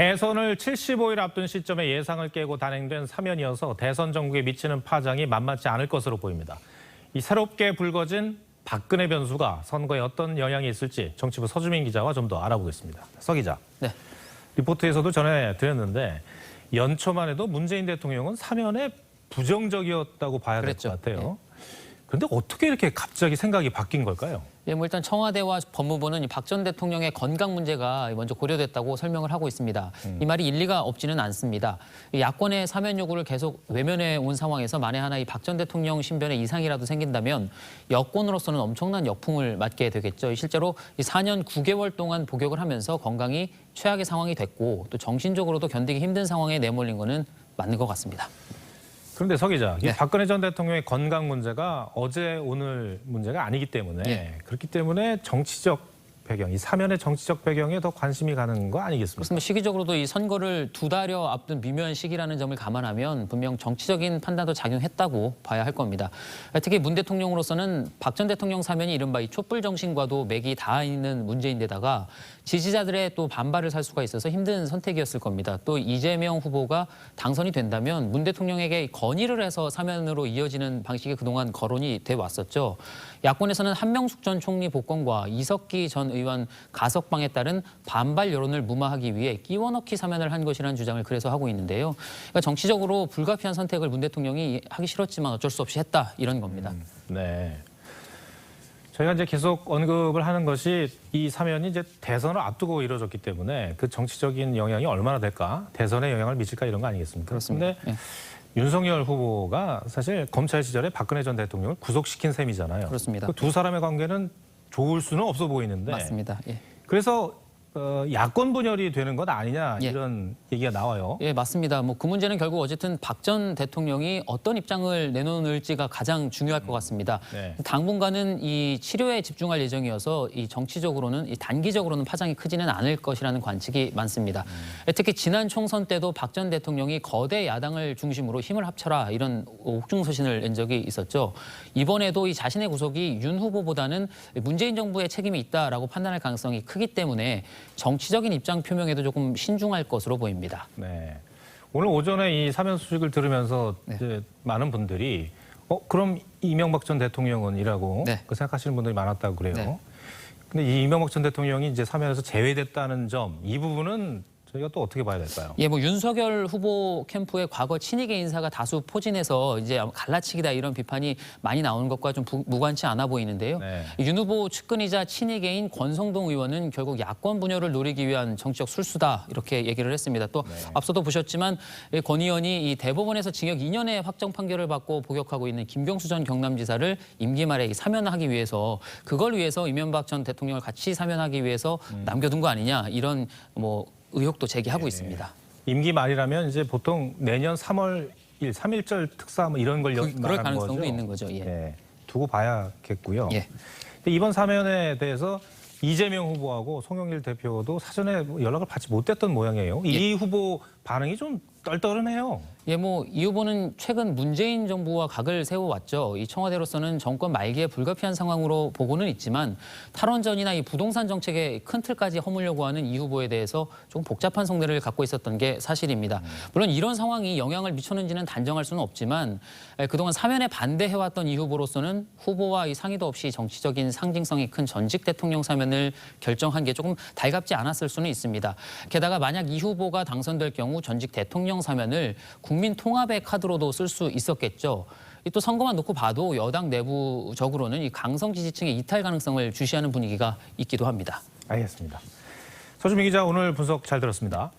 대선을 75일 앞둔 시점에 예상을 깨고 단행된 사면이어서 대선 전국에 미치는 파장이 만만치 않을 것으로 보입니다. 이 새롭게 불거진 박근혜 변수가 선거에 어떤 영향이 있을지 정치부 서주민 기자와 좀 더 알아보겠습니다. 서 기자. 네. 리포트에서도 전해드렸는데 연초만 해도 문재인 대통령은 사면에 부정적이었다고 봐야 될 것 같아요. 그런데 어떻게 이렇게 갑자기 생각이 바뀐 걸까요? 예, 뭐 일단 청와대와 법무부는 박 전 대통령의 건강 문제가 먼저 고려됐다고 설명을 하고 있습니다. 이 말이 일리가 없지는 않습니다. 야권의 사면 요구를 계속 외면해 온 상황에서 만에 하나 이 박 전 대통령 신변에 이상이라도 생긴다면 여권으로서는 엄청난 역풍을 맞게 되겠죠. 실제로 이 4년 9개월 동안 복역을 하면서 건강이 최악의 상황이 됐고 또 정신적으로도 견디기 힘든 상황에 내몰린 거는 맞는 것 같습니다. 그런데 서 기자, 네. 박근혜 전 대통령의 건강 문제가 어제 오늘 문제가 아니기 때문에 그렇기 때문에 정치적 배경, 이 사면의 정치적 배경에 더 관심이 가는 거 아니겠습니까? 그렇습니다. 시기적으로도 이 선거를 2달여 앞둔 미묘한 시기라는 점을 감안하면 분명 정치적인 판단도 작용했다고 봐야 할 겁니다. 특히 문 대통령으로서는 박 전 대통령 사면이 이른바 이 촛불 정신과도 맥이 닿아 있는 문제인데다가 지지자들의 또 반발을 살 수가 있어서 힘든 선택이었을 겁니다. 또 이재명 후보가 당선이 된다면 문 대통령에게 건의를 해서 사면으로 이어지는 방식이 그동안 거론이 돼 왔었죠. 야권에서는 한명숙 전 총리 복권과 이석기 전 의원 가석방에 따른 반발 여론을 무마하기 위해 끼워넣기 사면을 한 것이라는 주장을 그래서 하고 있는데요. 그러니까 정치적으로 불가피한 선택을 문 대통령이 하기 싫었지만 어쩔 수 없이 했다 이런 겁니다. 네. 저희가 이제 계속 언급을 하는 것이 이 사면이 이제 대선을 앞두고 이루어졌기 때문에 그 정치적인 영향이 얼마나 될까, 대선에 영향을 미칠까 이런 거 아니겠습니까? 그렇습니다. 그런데 윤석열 후보가 사실 검찰 시절에 박근혜 전 대통령을 구속시킨 셈이잖아요. 그렇습니다. 그 두 사람의 관계는 좋을 수는 없어 보이는데. 맞습니다. 예. 그래서 야권 분열이 되는 것 아니냐 예. 이런 얘기가 나와요. 예, 맞습니다. 뭐 그 문제는 결국 어쨌든 박 전 대통령이 어떤 입장을 내놓을지가 가장 중요할 것 같습니다. 네. 당분간은 이 치료에 집중할 예정이어서 이 정치적으로는 이 단기적으로는 파장이 크지는 않을 것이라는 관측이 많습니다. 특히 지난 총선 때도 박 전 대통령이 거대 야당을 중심으로 힘을 합쳐라 이런 옥중서신을 낸 적이 있었죠. 이번에도 이 자신의 구속이 윤 후보보다는 문재인 정부의 책임이 있다라고 판단할 가능성이 크기 때문에 정치적인 입장 표명에도 조금 신중할 것으로 보입니다. 네. 오늘 오전에 이 사면 소식을 들으면서 이제 많은 분들이 그럼 이명박 전 대통령은이라고 그 생각하시는 분들이 많았다고 그래요. 근데 이 이명박 전 대통령이 이제 사면에서 제외됐다는 점, 이 부분은 저희가 또 어떻게 봐야 될까요? 예, 뭐 윤석열 후보 캠프의 과거 친이계 인사가 다수 포진해서 이제 갈라치기다 이런 비판이 많이 나오는 것과 좀 무관치 않아 보이는데요. 윤 후보 측근이자 친이계인 권성동 의원은 결국 야권 분열을 노리기 위한 정치적 술수다 이렇게 얘기를 했습니다. 또 앞서도 보셨지만 권 의원이 이 대법원에서 징역 2년의 확정 판결을 받고 복역하고 있는 김경수 전 경남지사를 임기 말에 사면하기 위해서 그걸 위해서 이명박 전 대통령을 같이 사면하기 위해서 남겨둔 거 아니냐 이런 뭐 의혹도 제기하고 있습니다. 임기 말이라면 이제 보통 내년 3월 3.1절 특사 뭐 이런 걸 그럴 가능성도 거죠? 있는 거죠. 예. 네, 두고 봐야겠고요. 예. 이번 사면에 대해서 이재명 후보하고 송영길 대표도 사전에 연락을 받지 못했던 모양이에요. 이 후보 반응이 좀 떨떠름해요. 예, 뭐 이 후보는 최근 문재인 정부와 각을 세워왔죠. 이 청와대로서는 정권 말기에 불가피한 상황으로 보고는 있지만 탈원전이나 이 부동산 정책의 큰 틀까지 허물려고 하는 이 후보에 대해서 조금 복잡한 속내를 갖고 있었던 게 사실입니다. 물론 이런 상황이 영향을 미쳤는지는 단정할 수는 없지만 그동안 사면에 반대해왔던 이 후보로서는 후보와 이 상의도 없이 정치적인 상징성이 큰 전직 대통령 사면을 결정한 게 조금 달갑지 않았을 수는 있습니다. 게다가 만약 이 후보가 당선될 경우 전직 대통령 사면을 국민 통합의 카드로도 쓸 수 있었겠죠. 또 선거만 놓고 봐도 여당 내부적으로는 이 강성 지지층의 이탈 가능성을 주시하는 분위기가 있기도 합니다. 알겠습니다. 서주민 기자 오늘 분석 잘 들었습니다.